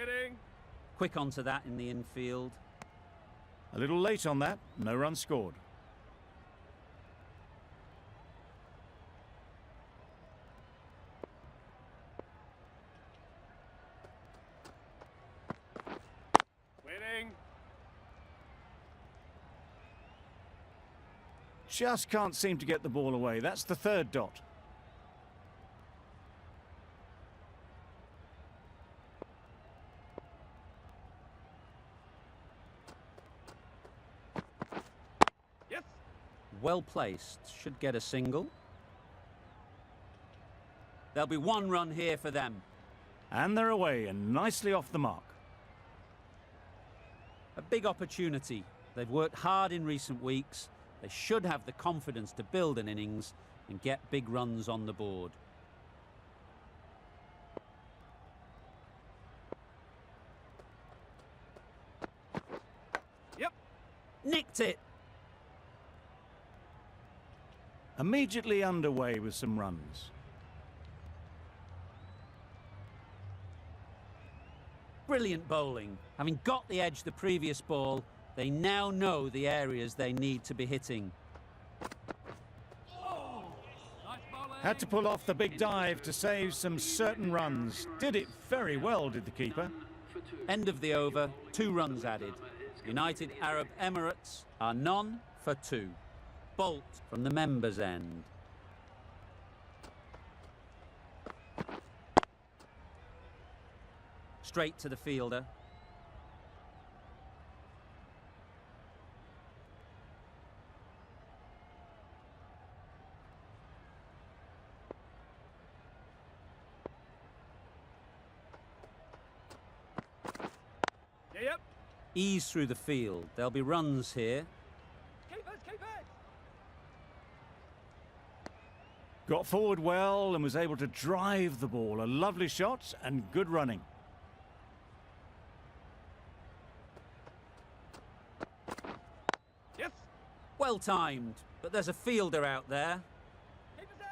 Waiting. Quick onto that in the infield. A little late on that, no run scored. Waiting. Just can't seem to get the ball away. That's the third dot. Yes. Well placed. Should get a single. There'll be one run here for them. And they're away and nicely off the mark. A big opportunity. They've worked hard in recent weeks. They should have the confidence to build an innings and get big runs on the board. Yep. Nicked it. Immediately underway with some runs. Brilliant bowling. Having got the edge the previous ball, they now know the areas they need to be hitting. Had to pull off the big dive to save some certain runs. Did it very well, did the keeper. End of the over, 2 runs added. United Arab Emirates are none for 2. Bolt from the members' end. Straight to the fielder. Yep. Ease through the field. There'll be runs here. Keep it. Got forward well and was able to drive the ball. A lovely shot and good running. Yes. Well timed, but there's a fielder out there. Keep it in.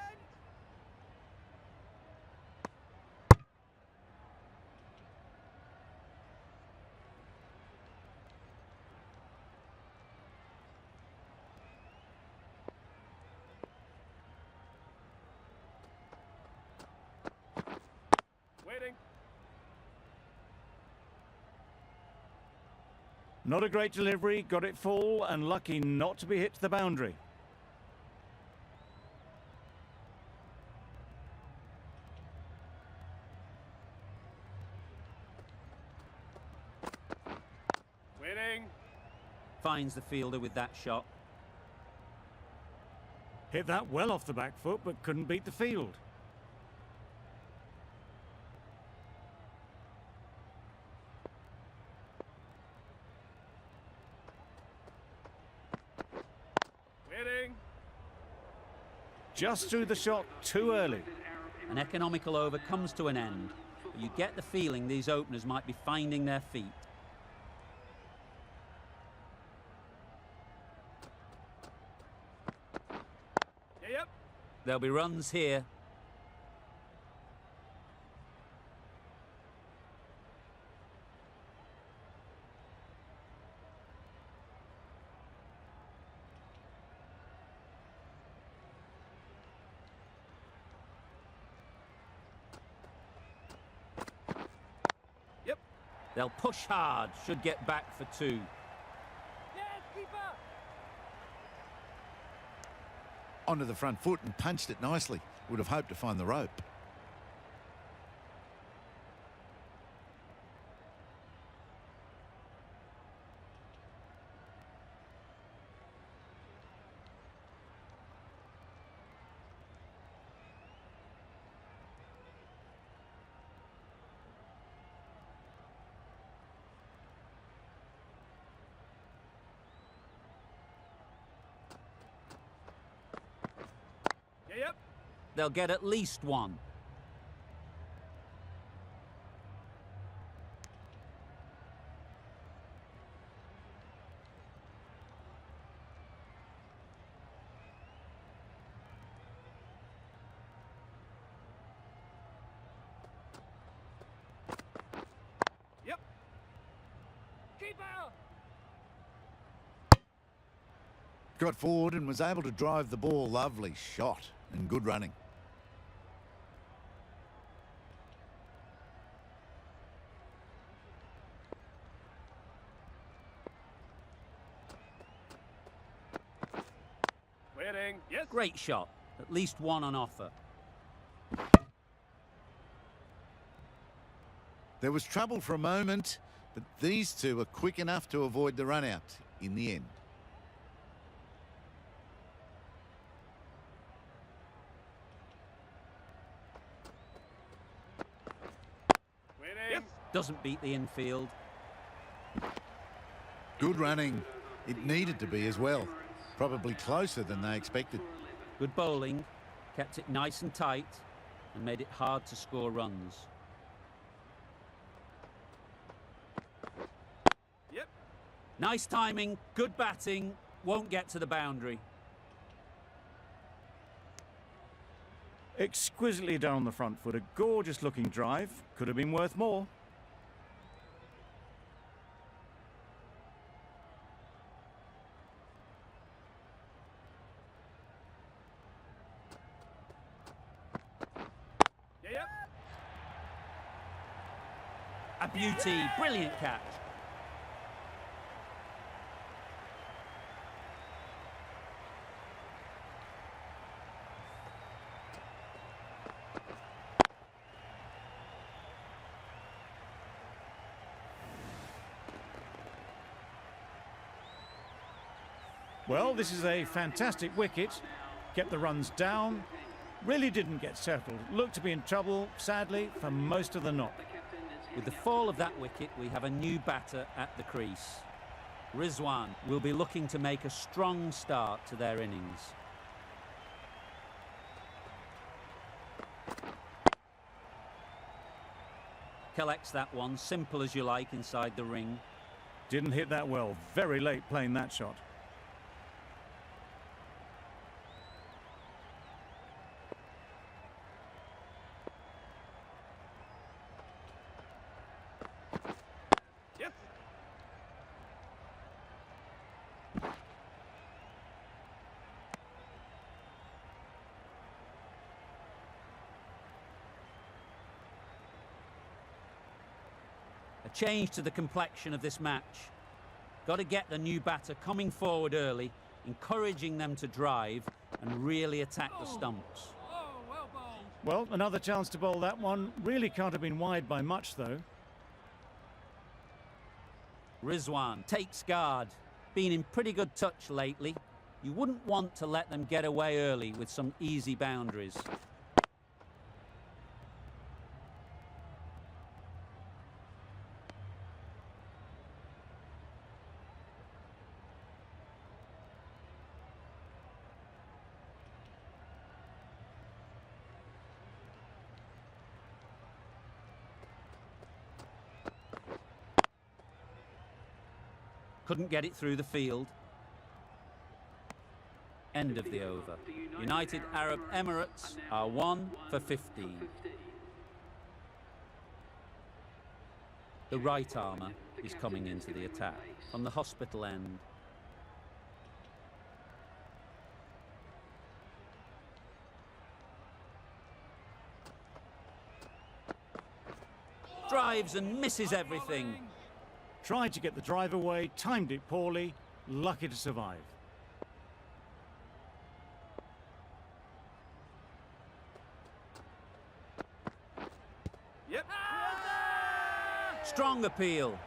Waiting. Not a great delivery, got it full and lucky not to be hit to the boundary. Waiting. Finds the fielder with that shot. Hit that well off the back foot but couldn't beat the field. Waiting. Just threw the shot too early. An economical over comes to an end, but you get the feeling these openers might be finding their feet. Yep. There'll be runs here. Yep. They'll push hard, should get back for 2. Yes, keeper. Onto the front foot and punched it nicely. Would have hoped to find the rope. Yep. They'll get at least 1. keeper! Got forward and was able to drive the ball. Lovely shot and good running. Waiting. Yes. Great shot. At least one on offer. There was trouble for a moment, but these two were quick enough to avoid the run out in the end. Waiting. Yep. Doesn't beat the infield. Good running. It needed to be as well. Probably closer than they expected. Good bowling. Kept it nice and tight and made it hard to score runs. Yep. Nice timing, good batting, won't get to the boundary. Exquisitely down the front foot, a gorgeous looking drive. Could have been worth more. Yep. A beauty, brilliant catch. Well, this is a fantastic wicket. Kept the runs down. Really didn't get settled. Looked to be in trouble, sadly, for most of the knock. With the fall of that wicket, we have a new batter at the crease. Rizwan will be looking to make a strong start to their innings. Collects that one, simple as you like, inside the ring. Didn't hit that well. Very late playing that shot. Yep. A change to the complexion of this match. Got to get the new batter coming forward early, encouraging them to drive and really attack the stumps. Oh, well bowled. Well, another chance to bowl that one. Really can't have been wide by much, though. Rizwan takes guard. Been in pretty good touch lately. You wouldn't want to let them get away early with some easy boundaries. Couldn't get it through the field. End of the over. United Arab Emirates are 1 for 15. The right armour is coming into the attack from the hospital end. Drives and misses everything. Tried to get the drive away, timed it poorly, lucky to survive. Yep. Strong appeal.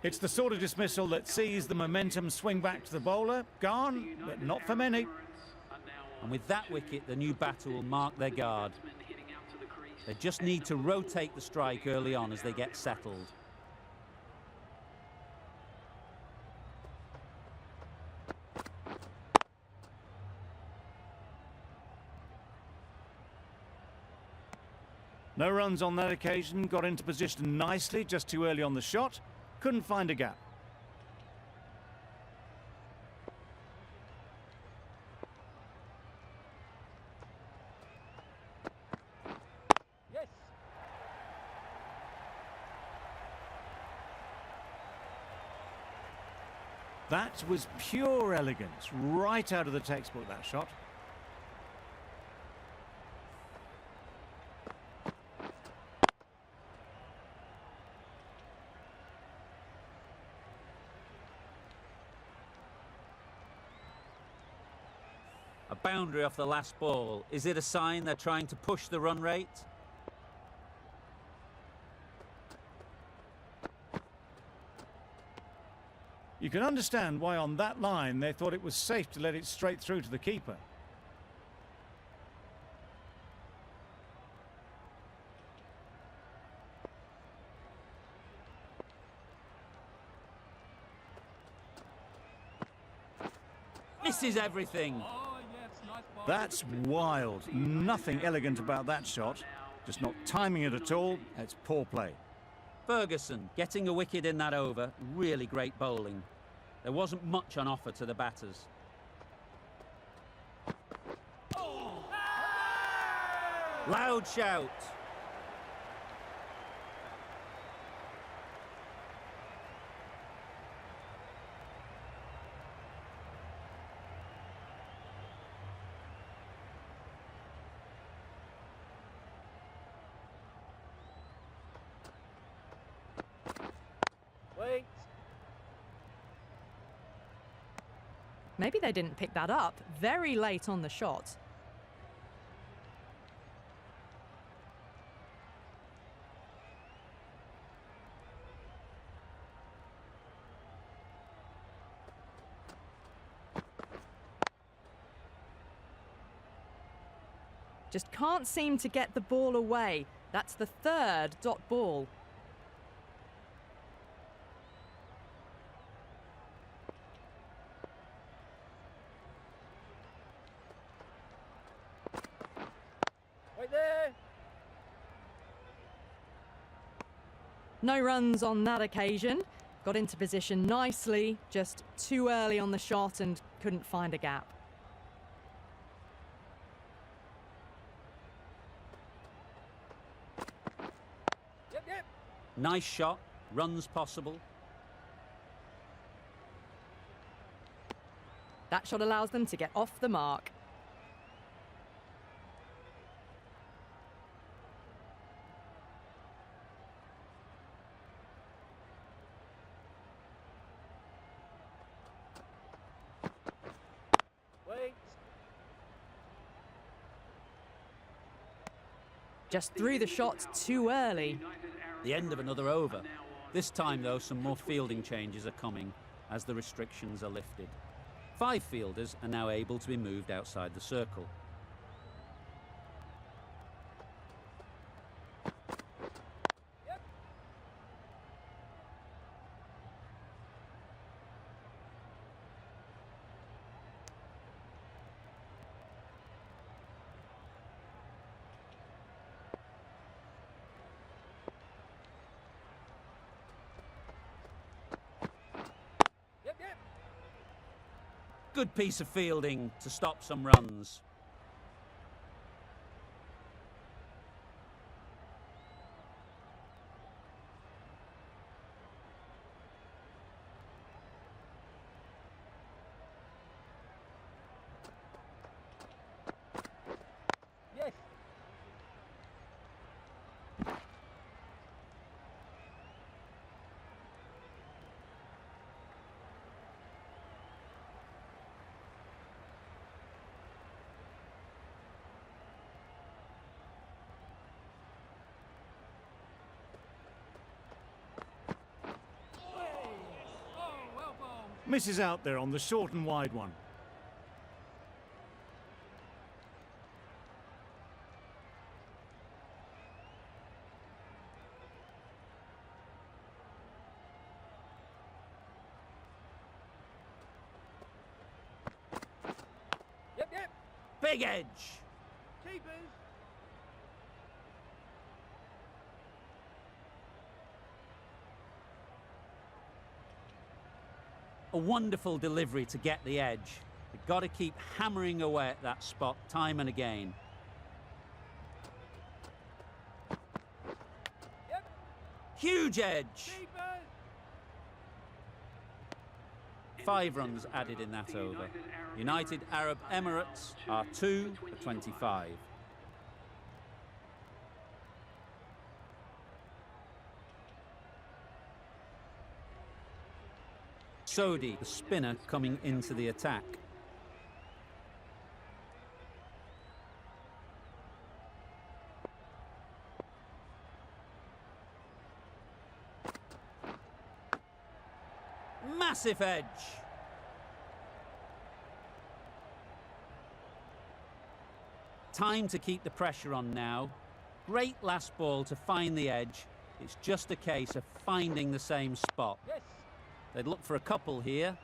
It's the sort of dismissal that sees the momentum swing back to the bowler. Gone, but not for many. And with that wicket, the new batter will mark their guard. They just need to rotate the strike early on as they get settled. No runs on that occasion, got into position nicely, just too early on the shot, couldn't find a gap. Yes. That was pure elegance, right out of the textbook, that shot. A boundary off the last ball. Is it a sign they're trying to push the run rate? You can understand why on that line they thought it was safe to let it straight through to the keeper. Misses everything. Oh, yes, nice ball. That's wild. Nothing elegant about that shot. Just not timing it at all. It's poor play. Ferguson getting a wicket in that over. Really great bowling. There wasn't much on offer to the batters. Loud shout. Wait. Maybe they didn't pick that up very late on the shot. Just can't seem to get the ball away. That's the third dot ball. Right there. No runs on that occasion. Got into position nicely, just too early on the shot and couldn't find a gap. Yep, yep. Nice shot. Runs possible. That shot allows them to get off the mark. Wait. Just threw the shot too early. The end of another over. This time, though, some more fielding changes are coming as the restrictions are lifted. 5 fielders are now able to be moved outside the circle. Yep, yep. Good piece of fielding to stop some runs. Yes. Oh, well bowled. Misses out there on the short and wide one. Big edge. Keepers. A wonderful delivery to get the edge. They've got to keep hammering away at that spot time and again. Yep. Huge edge. Keeper. 5 runs added in that over. United Arab Emirates are 2 for 25. Sodi, the spinner, coming into the attack. Massive edge. Time to keep the pressure on now. Great last ball to find the edge. It's just a case of finding the same spot. Yes. They'd look for a couple here.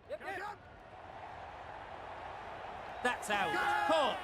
Yep, yep. That's out. Caught.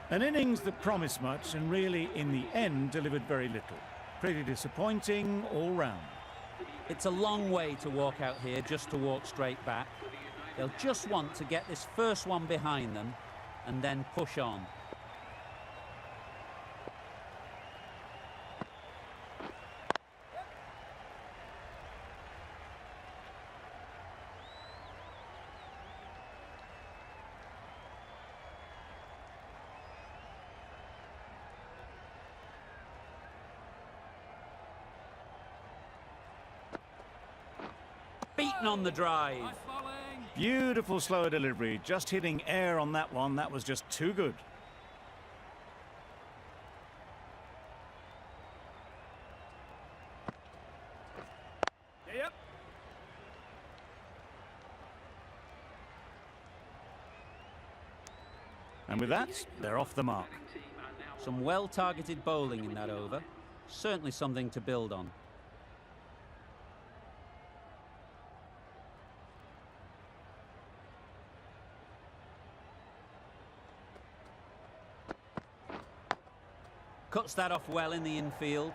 An innings that promised much and really, in the end, delivered very little. Pretty disappointing all round. It's a long way to walk out here just to walk straight back. They'll just want to get this first one behind them and then push on. Beaten on the drive. Nice bowling. Beautiful slower delivery, just hitting air on that one. That was just too good. Yep. And with that, they're off the mark. Some well-targeted bowling in that over. Certainly something to build on. Cuts that off well in the infield.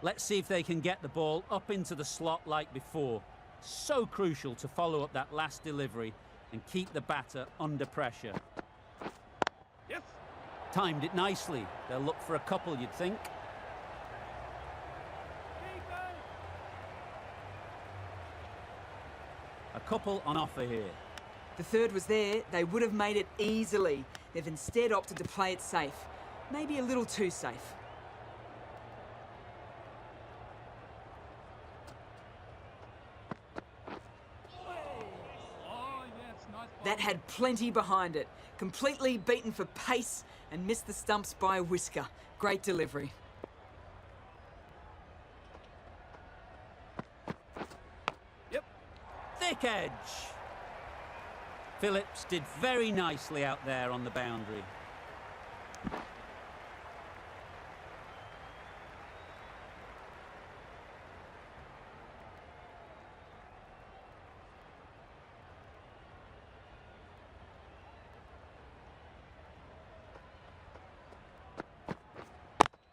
Let's see if they can get the ball up into the slot like before. So crucial to follow up that last delivery and keep the batter under pressure. Yes. Timed it nicely. They'll look for a couple, you'd think. Keeper. A couple on offer here. The third was there, they would have made it easily. They've instead opted to play it safe. Maybe a little too safe. Oh, yes. Nice That bowling. had plenty behind it. Completely beaten for pace and missed the stumps by a whisker. Great delivery. Yep. Thick edge. Phillips did very nicely out there on the boundary.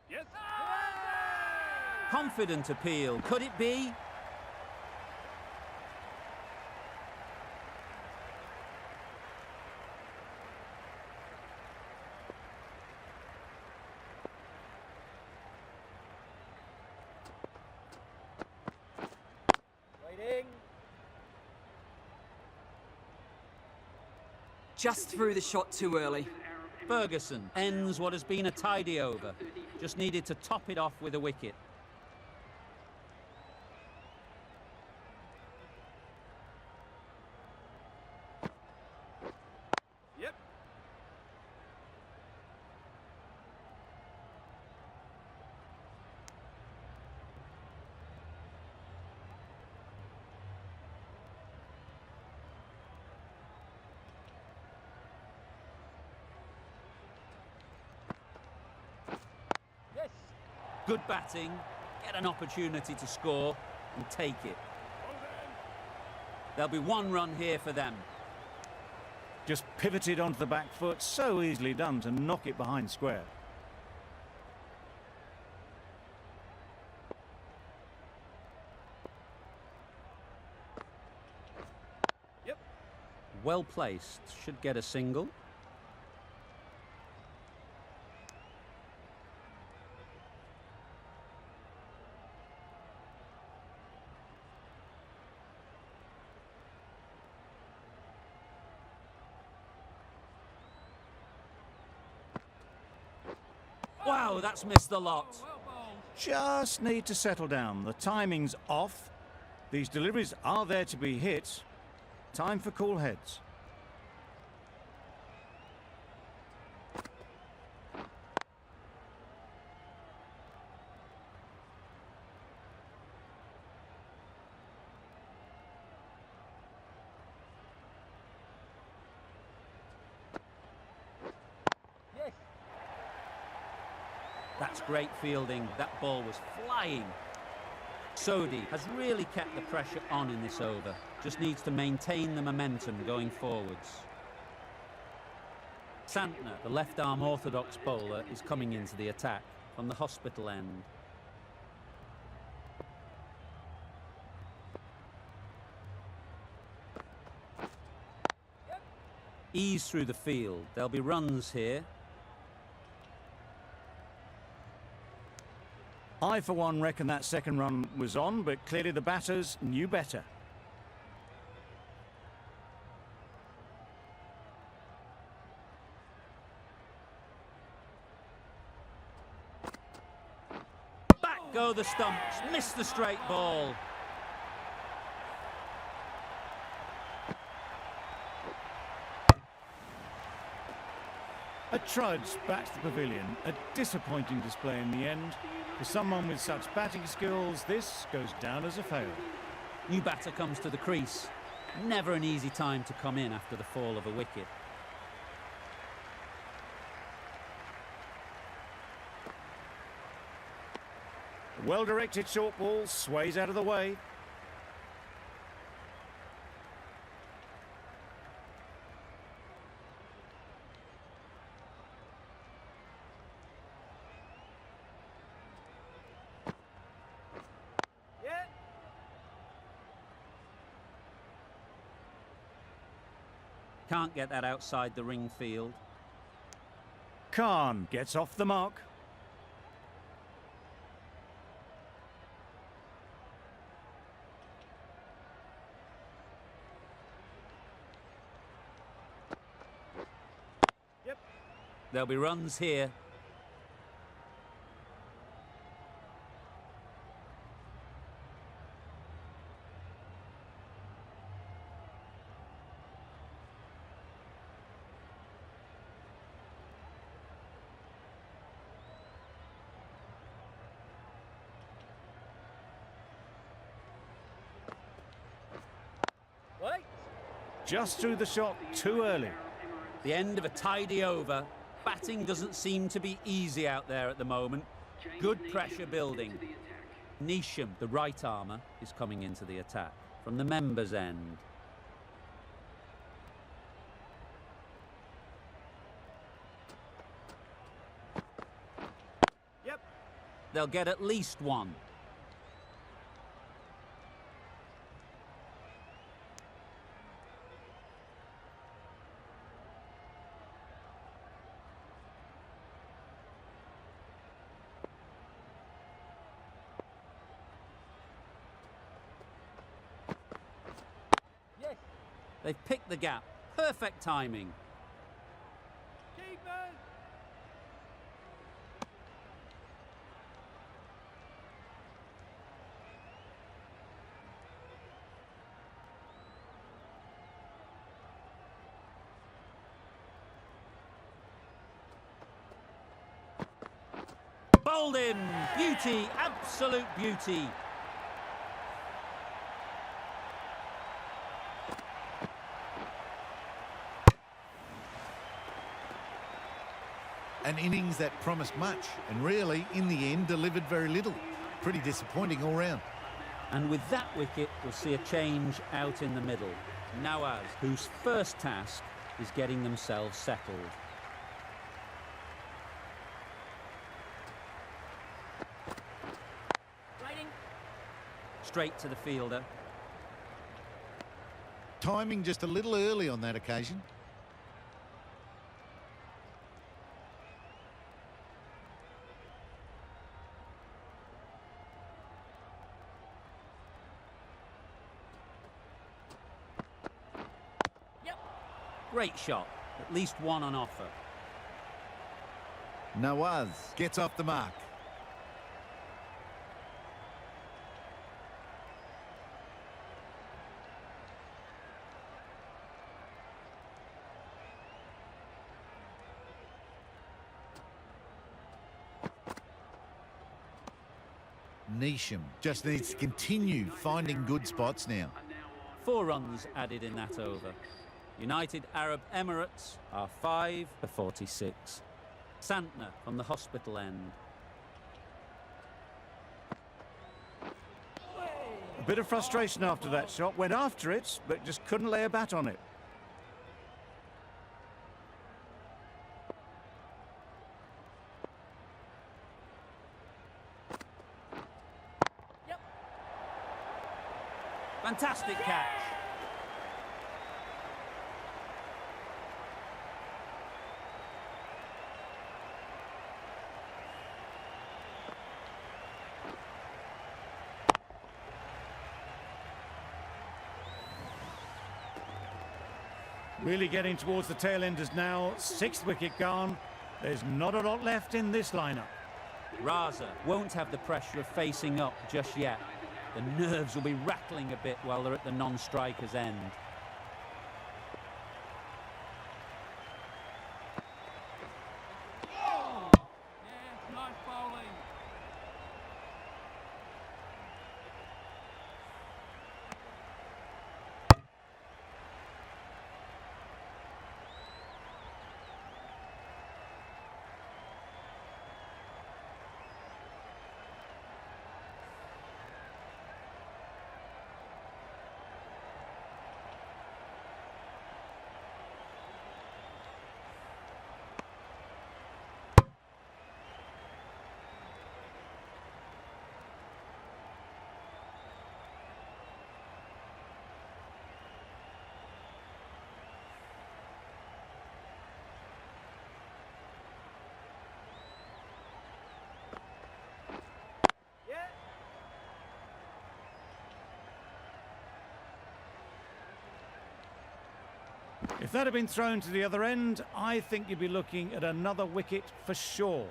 Yes. Confident appeal. Could it be? Waiting. Just threw the shot too early. Ferguson ends what has been a tidy over. Just needed to top it off with a wicket. Yep. Yes. Good batting, get an opportunity to score and take it. Well then. There'll be one run here for them. Just pivoted onto the back foot, so easily done to knock it behind square. Yep. Well placed, should get a single. Wow, that's missed the lot. Well bowled. Just need to settle down. The timing's off. These deliveries are there to be hit. Time for cool heads. Yes. That's great fielding. That ball was flying. Sodhi has really kept the pressure on in this over. Just needs to maintain the momentum going forwards. Santner, the left-arm orthodox bowler, is coming into the attack from the hospital end. Ease through the field. There'll be runs here. I, for one, reckon that second run was on, but clearly the batters knew better. Back go the stumps. Missed the straight ball. A trudge back to the pavilion. A disappointing display in the end. For someone with such batting skills, this goes down as a fail. New batter comes to the crease. Never an easy time to come in after the fall of a wicket. A well-directed short ball sways out of the way. Yeah. Can't get that outside the ring field. Khan gets off the mark. Yep. There'll be runs here. Wait. Just threw the shot too early. The end of a tidy over. Batting doesn't seem to be easy out there at the moment. Good pressure building. Neesham, the right armour, is coming into the attack from the members' end. Yep. They'll get at least one. Yes. They've picked the gap. Perfect timing. Keep Longer. Bowled in. Beauty, absolute beauty. An innings that promised much and really, in the end, delivered very little. Pretty disappointing all round. And with that wicket, we'll see a change out in the middle. Nawaz, whose first task is getting themselves settled. Waiting. Straight to the fielder. Timing just a little early on that occasion. Great shot. At least one on offer. Nawaz gets off the mark. Neesham just needs to continue finding good spots now. 4 runs added in that over. United Arab Emirates are 5 for 46. Santner from the hospital end. A bit of frustration after that shot. Went after it, but just couldn't lay a bat on it. Fantastic catch. Really getting towards the tail enders now. 6th wicket gone. There's not a lot left in this lineup. Raza won't have the pressure of facing up just yet. The nerves will be rattling a bit while they're at the non-striker's end. Yeah, nice bowling. If that had been thrown to the other end, I think you'd be looking at another wicket for sure.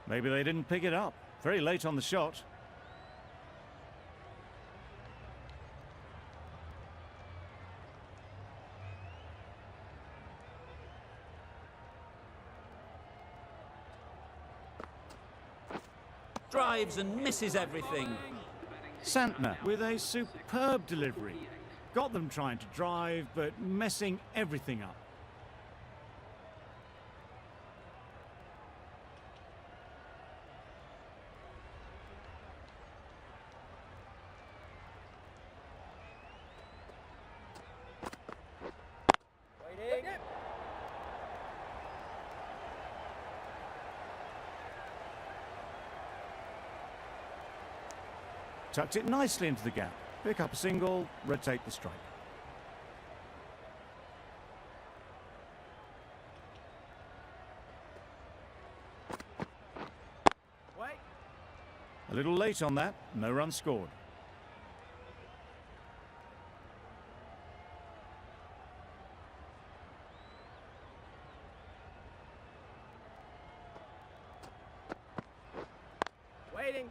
Maybe they didn't pick it up. Very late on the shot. Drives and misses everything. Santner with a superb delivery. Got them trying to drive, but messing everything up. Waiting. Tucked it nicely into the gap. Pick up a single, rotate the strike. A little late on that, no run scored. Waiting.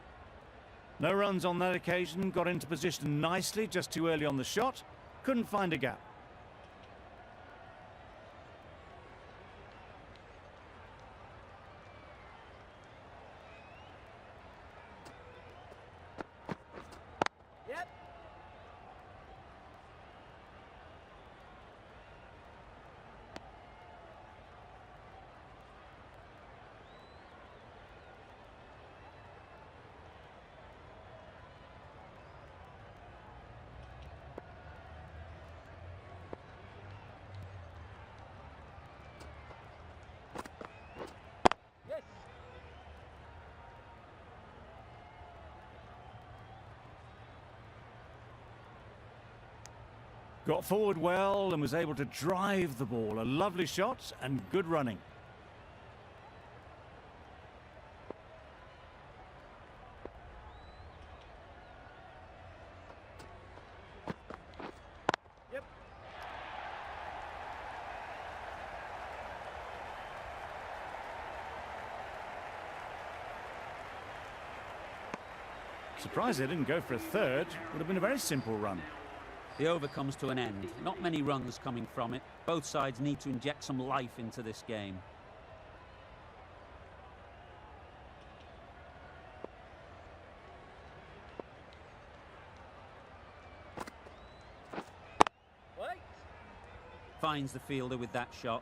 No runs on that occasion, got into position nicely, just too early on the shot, couldn't find a gap. Yep. Yes. Got forward well and was able to drive the ball. A lovely shot and good running. Yep. Surprised they didn't go for a third. Would have been a very simple run. The over comes to an end. Not many runs coming from it. Both sides need to inject some life into this game. Wait. Finds the fielder with that shot.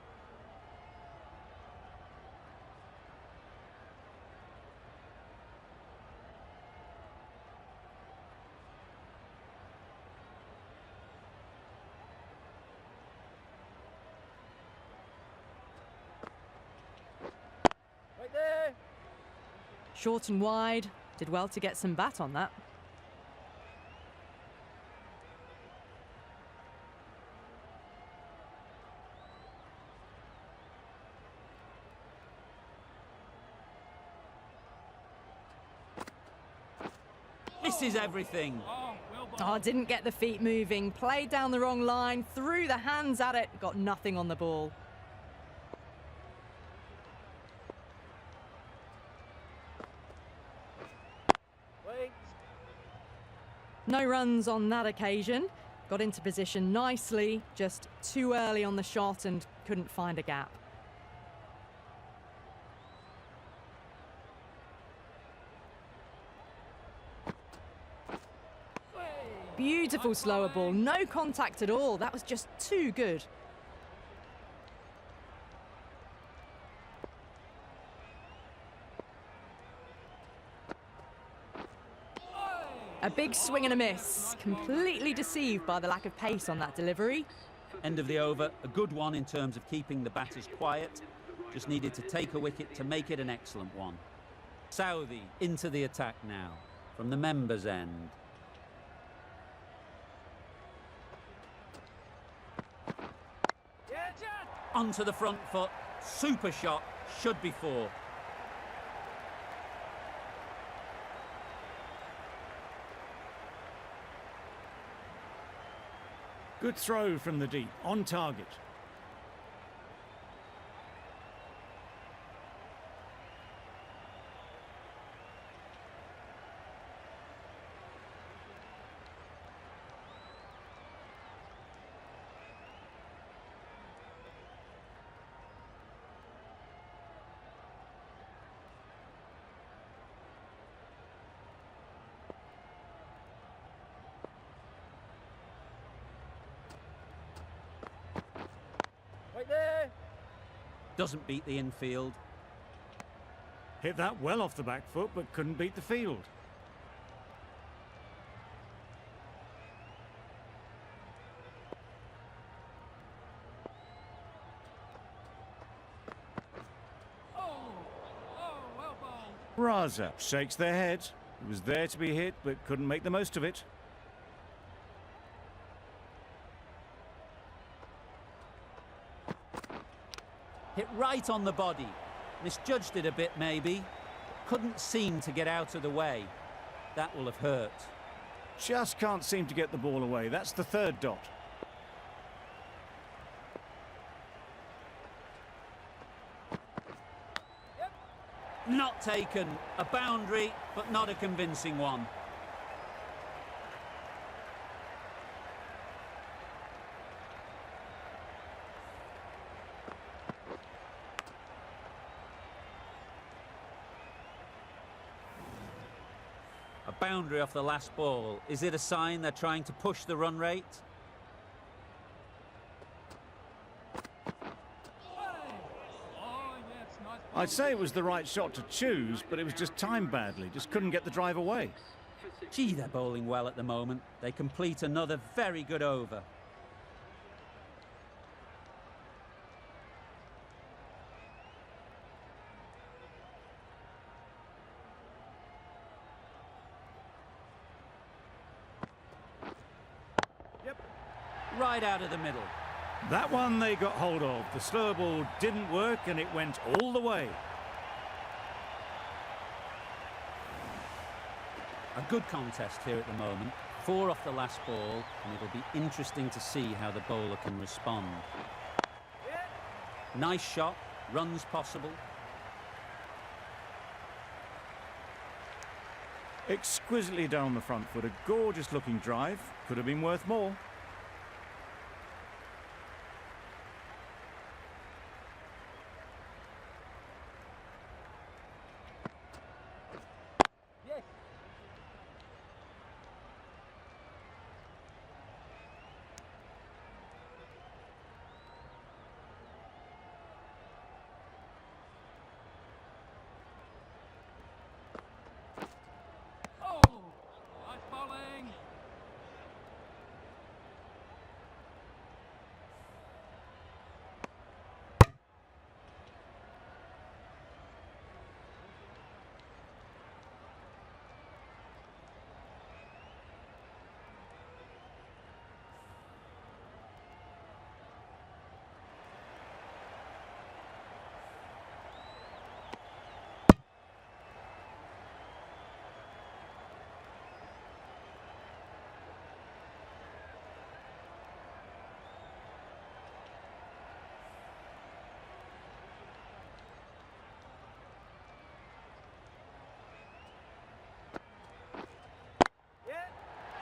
Right there. Short and wide. Did well to get some bat on that. Misses everything. Oh, well Oh, bowled. didn't get the feet moving. Played down the wrong line. Threw the hands at it. Got nothing on the ball. Wait. No runs on that occasion. Got into position nicely. Just too early on the shot and couldn't find a gap. Beautiful slower ball. No contact at all. That was just too good. A big swing and a miss. Completely deceived by the lack of pace on that delivery. End of the over. A good one in terms of keeping the batters quiet. Just needed to take a wicket to make it an excellent one. Southee into the attack now from the members' end. Yeah, Jack. Onto the front foot. Super shot. Should be four. Good throw from the deep, on target. Right there. Doesn't beat the infield. Hit that well off the back foot, but couldn't beat the field. Well bowled. Raza shakes their head. It was there to be hit, but couldn't make the most of it. Hit right on the body. Misjudged it a bit maybe. Couldn't seem to get out of the way. That will have hurt. Just can't seem to get the ball away. That's the third dot. Not taken. A boundary, but not a convincing one. A boundary off the last ball. Is it a sign they're trying to push the run rate? I'd say it was the right shot to choose, but it was just timed badly. Just couldn't get the drive away. Gee, they're bowling well at the moment. They complete another very good over. Right out of the middle. That one they got hold of. The slower ball didn't work and it went all the way. A good contest here at the moment. 4 off the last ball, and it'll be interesting to see how the bowler can respond. Nice shot, runs possible. Exquisitely down the front foot. A gorgeous looking drive. Could have been worth more.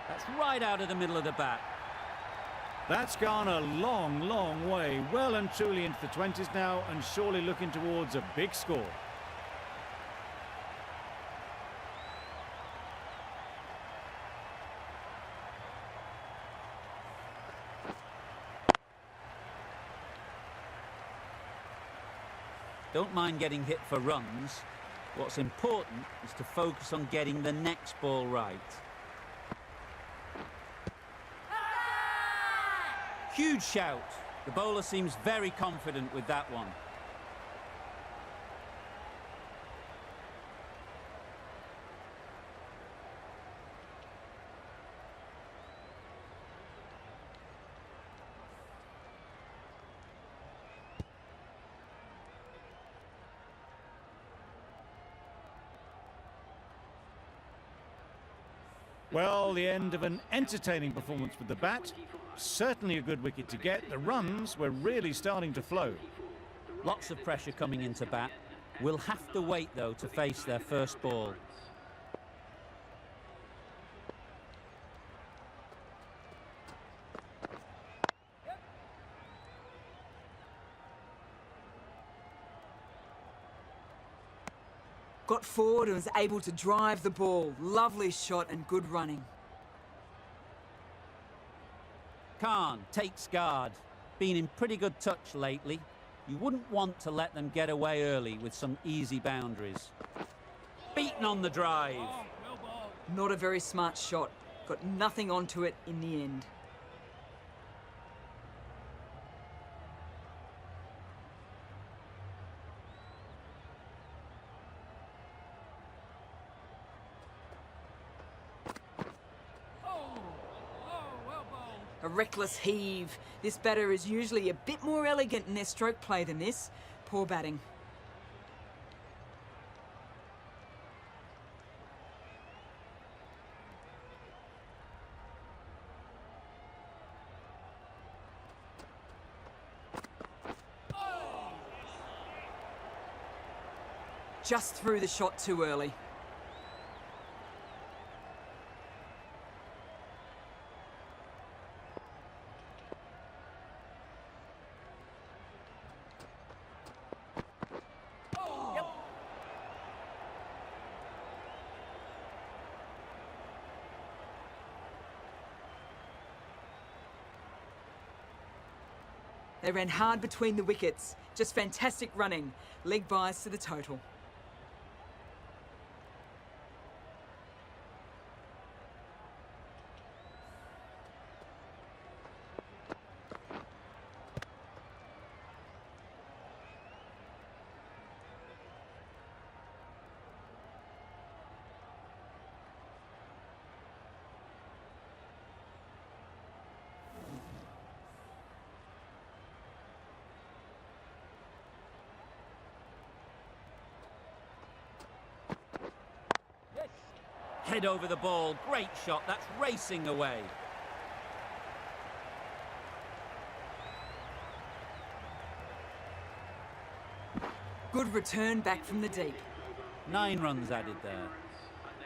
That's right out of the middle of the bat. That's gone a long, long way. Well and truly into the 20s now and surely looking towards a big score. Don't mind getting hit for runs. What's important is to focus on getting the next ball right. Huge shout. The bowler seems very confident with that one. Well, the end of an entertaining performance with the bat. Certainly a good wicket to get. The runs were really starting to flow. Lots of pressure coming into bat. We'll have to wait, though, to face their first ball. Got forward and was able to drive the ball. Lovely shot and good running. Khan takes guard. Been in pretty good touch lately. You wouldn't want to let them get away early with some easy boundaries. Beaten on the drive. Not a very smart shot. Got nothing onto it in the end. A reckless heave. This batter is usually a bit more elegant in their stroke play than this. Poor batting. Just threw the shot too early. They ran hard between the wickets. Just fantastic running. Leg byes to the total. Head over the ball. Great shot. That's racing away. Good return back from the deep. 9 runs added there.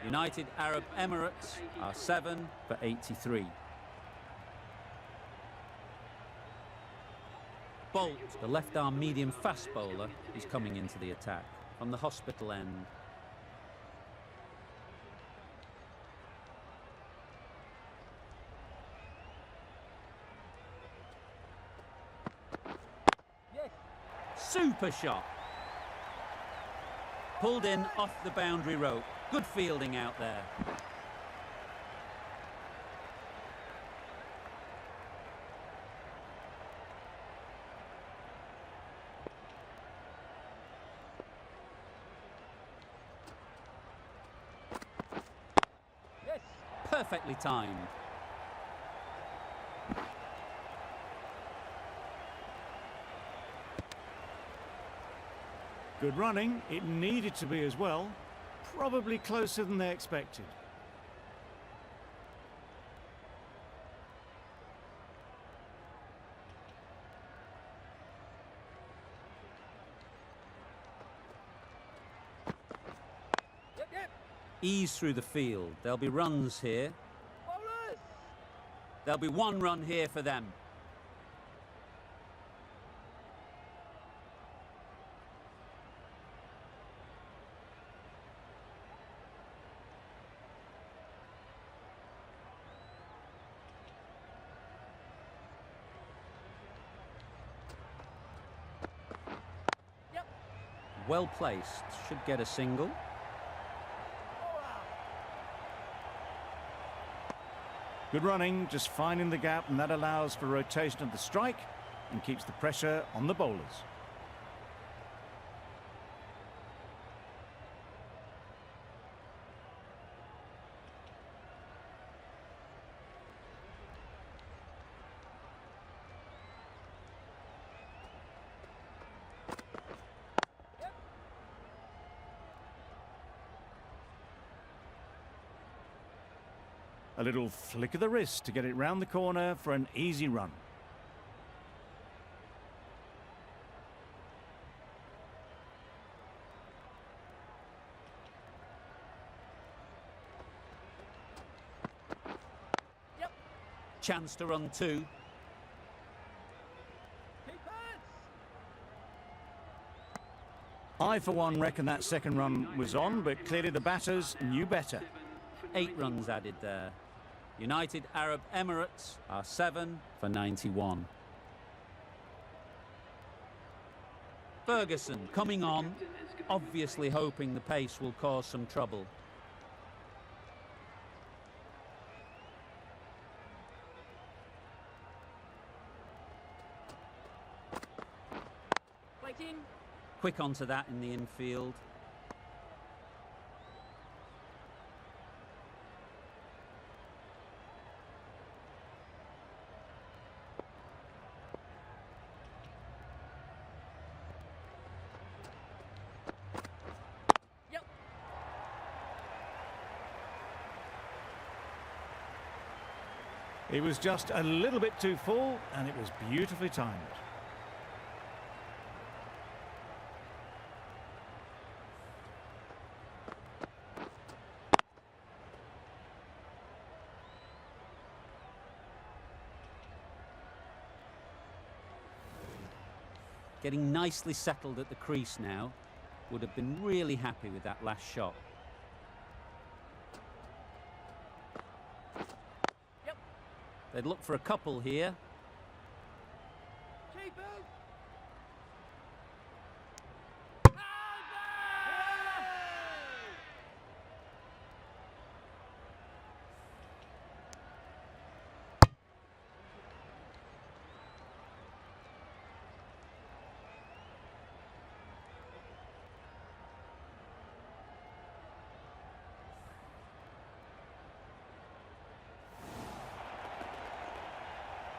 United Arab Emirates are 7 for 83. Bolt, the left-arm medium fast bowler, is coming into the attack from the hospital end. Super shot. Pulled in off the boundary rope. Good fielding out there. Yes. Perfectly timed. Good running. It needed to be as well. Probably closer than they expected. Yep. Ease through the field. There'll be runs here. Bowlers. There'll be 1 run here for them. Well placed, should get a single. Good running, just finding the gap, and that allows for rotation of the strike and keeps the pressure on the bowlers. A little flick of the wrist to get it round the corner for an easy run. Chance to run 2. I, for one, reckon that second run was on, but clearly the batters knew better. 8 runs added there. United Arab Emirates are 7 for 91. Ferguson coming on, obviously hoping the pace will cause some trouble. Waiting. Quick onto that in the infield. It was just a little bit too full, and it was beautifully timed. getting nicely settled at the crease now. Would have been really happy with that last shot. Yep. They'd look for a couple here. Keep him.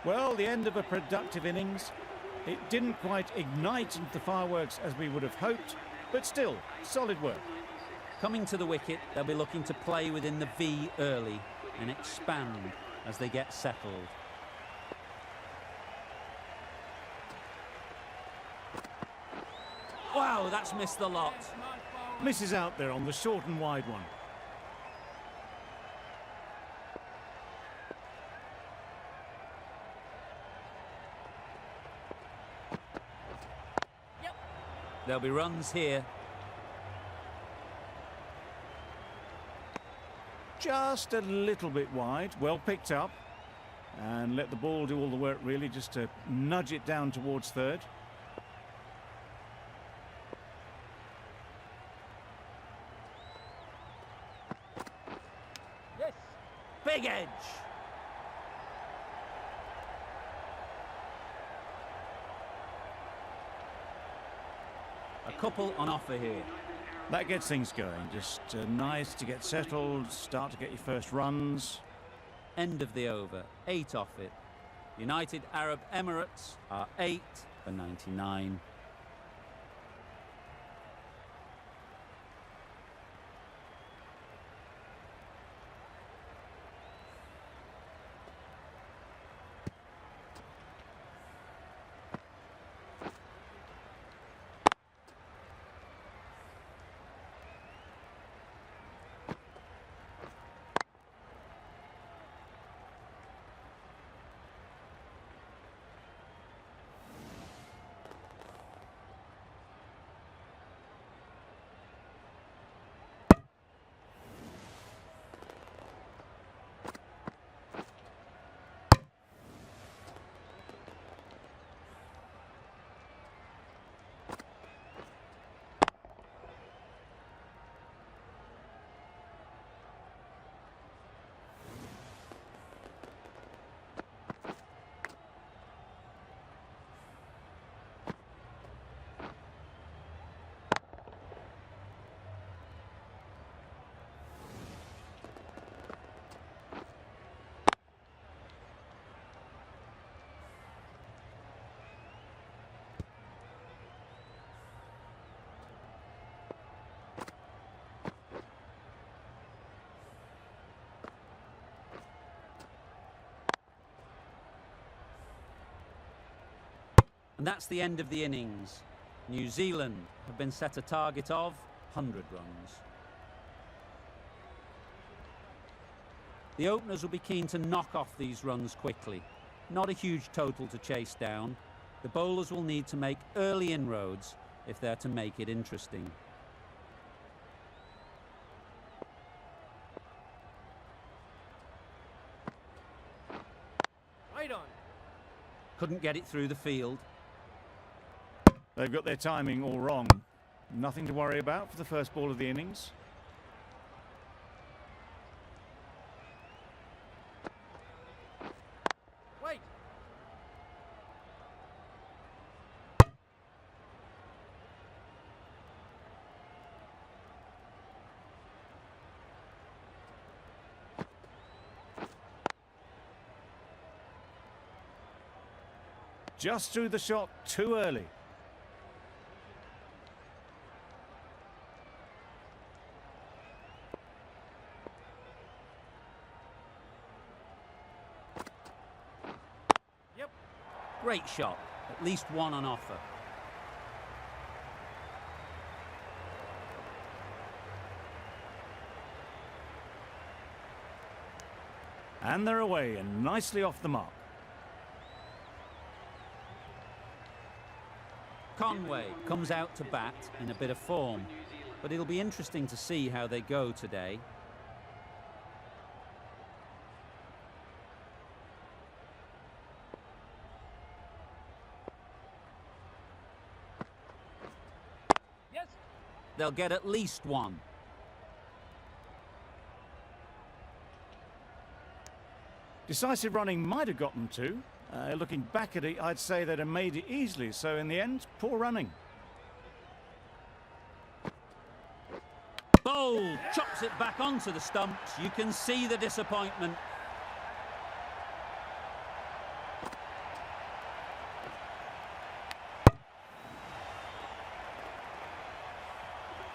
Well, the end of a productive innings. It didn't quite ignite into the fireworks as we would have hoped, but still, solid work. Coming to the wicket, they'll be looking to play within the V early and expand as they get settled. Wow, that's missed the lot. Misses out there on the short and wide one. There'll be runs here. Just a little bit wide, well picked up. And let the ball do all the work really, just to nudge it down towards third. Yes. Big edge. A couple on offer here. That gets things going. Just nice to get settled, start to get your first runs. End of the over. 8 off it. United Arab Emirates are 8 for 99. And that's the end of the innings. New Zealand have been set a target of 100 runs. The openers will be keen to knock off these runs quickly. Not a huge total to chase down. The bowlers will need to make early inroads if they're to make it interesting. Right on. Couldn't get it through the field. They've got their timing all wrong. Nothing to worry about for the first ball of the innings. Wait. Just threw the shot too early. Yep. Great shot. At least one on offer. And they're away and nicely off the mark. Conway comes out to bat in a bit of form, but it'll be interesting to see how they go today. Yes. They'll get at least one. Decisive running might have gotten two. Looking back at it, I'd say they'd have made it easily. So in the end, poor running. Bold, chops it back onto the stumps. You can see the disappointment.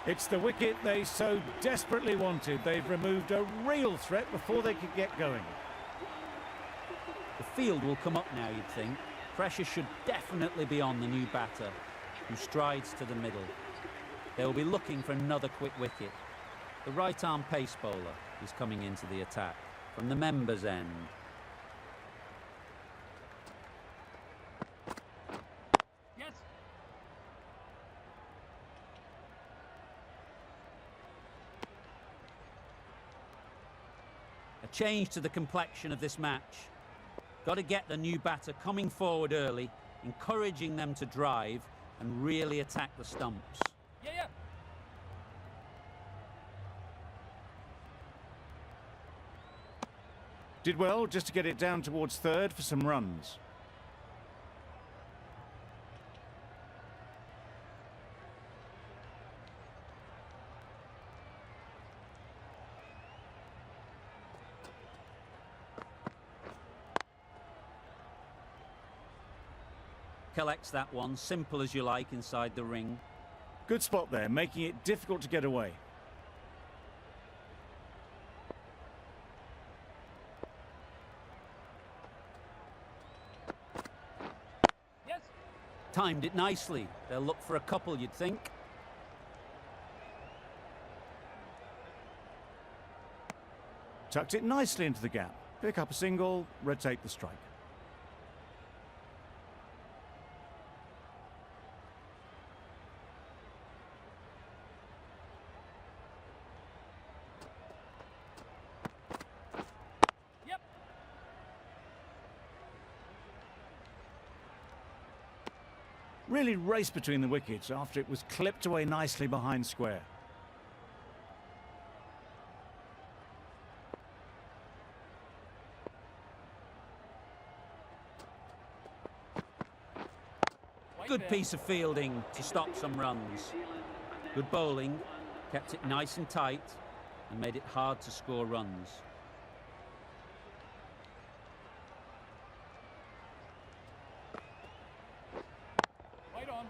It's the wicket they so desperately wanted. They've removed a real threat before they could get going. The field will come up now, you'd think. Pressure should definitely be on the new batter, who strides to the middle. They will be looking for another quick wicket. The right-arm pace bowler is coming into the attack from the members' end. Yes. A change to the complexion of this match. Got to get the new batter coming forward early, encouraging them to drive and really attack the stumps. Yeah. Did well just to get it down towards third for some runs. Collects that one, simple as you like, inside the ring. Good spot there, making it difficult to get away. Yes. Timed it nicely. They'll look for a couple, you'd think. Tucked it nicely into the gap. Pick up a single, rotate the strike. Yep. Really raced between the wickets after it was clipped away nicely behind square. Good piece of fielding to stop some runs. Good bowling, kept it nice and tight and made it hard to score runs. Right on.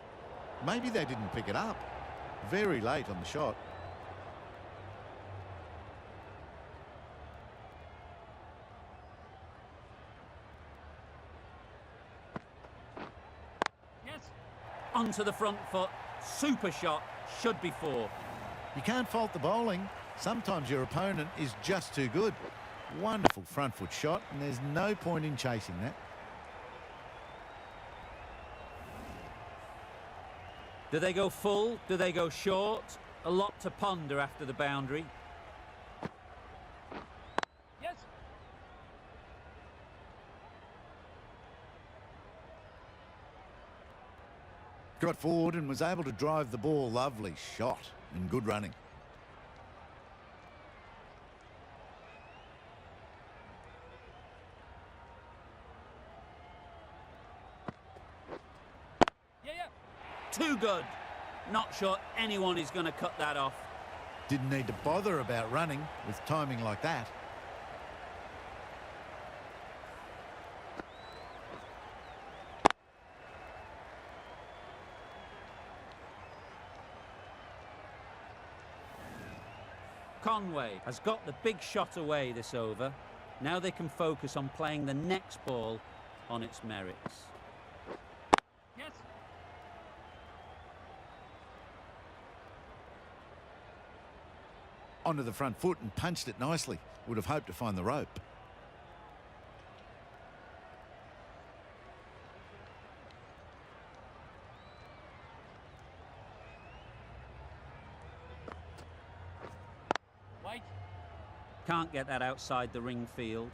Maybe they didn't pick it up. Very late on the shot. Yes. Onto the front foot, super shot, should be four. You can't fault the bowling. Sometimes your opponent is just too good. Wonderful front foot shot, and there's no point in chasing that. Do they go full? Do they go short? A lot to ponder after the boundary. Yes. Got forward and was able to drive the ball. Lovely shot and good running. Yeah. Too good. Not sure anyone is going to cut that off. Didn't need to bother about running with timing like that. Conway has got the big shot away this over. Now they can focus on playing the next ball on its merits. Yes. Onto the front foot and punched it nicely. Would have hoped to find the rope. Right. Can't get that outside the ring field.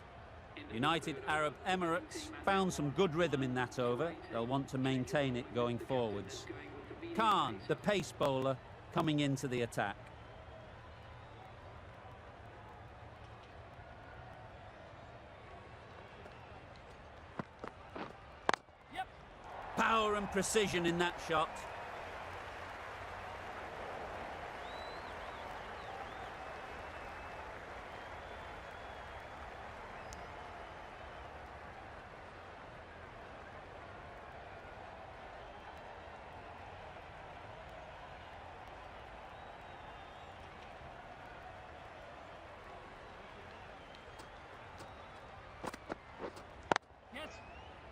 United Arab Emirates found some good rhythm in that over. They'll want to maintain it going forwards. Khan, the pace bowler, coming into the attack. Yep. Power and precision in that shot. Yes.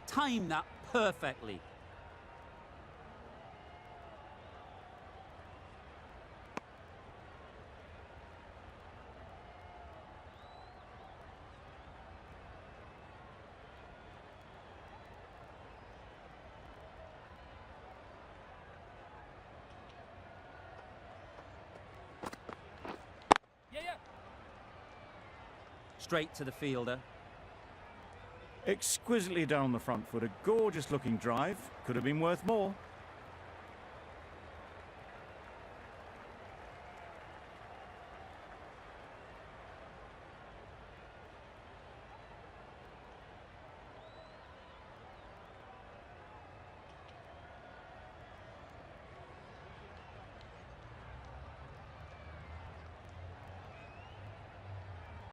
Timed that perfectly. Yeah, yeah. Straight to the fielder. Exquisitely done on the front foot. A gorgeous looking drive. Could have been worth more.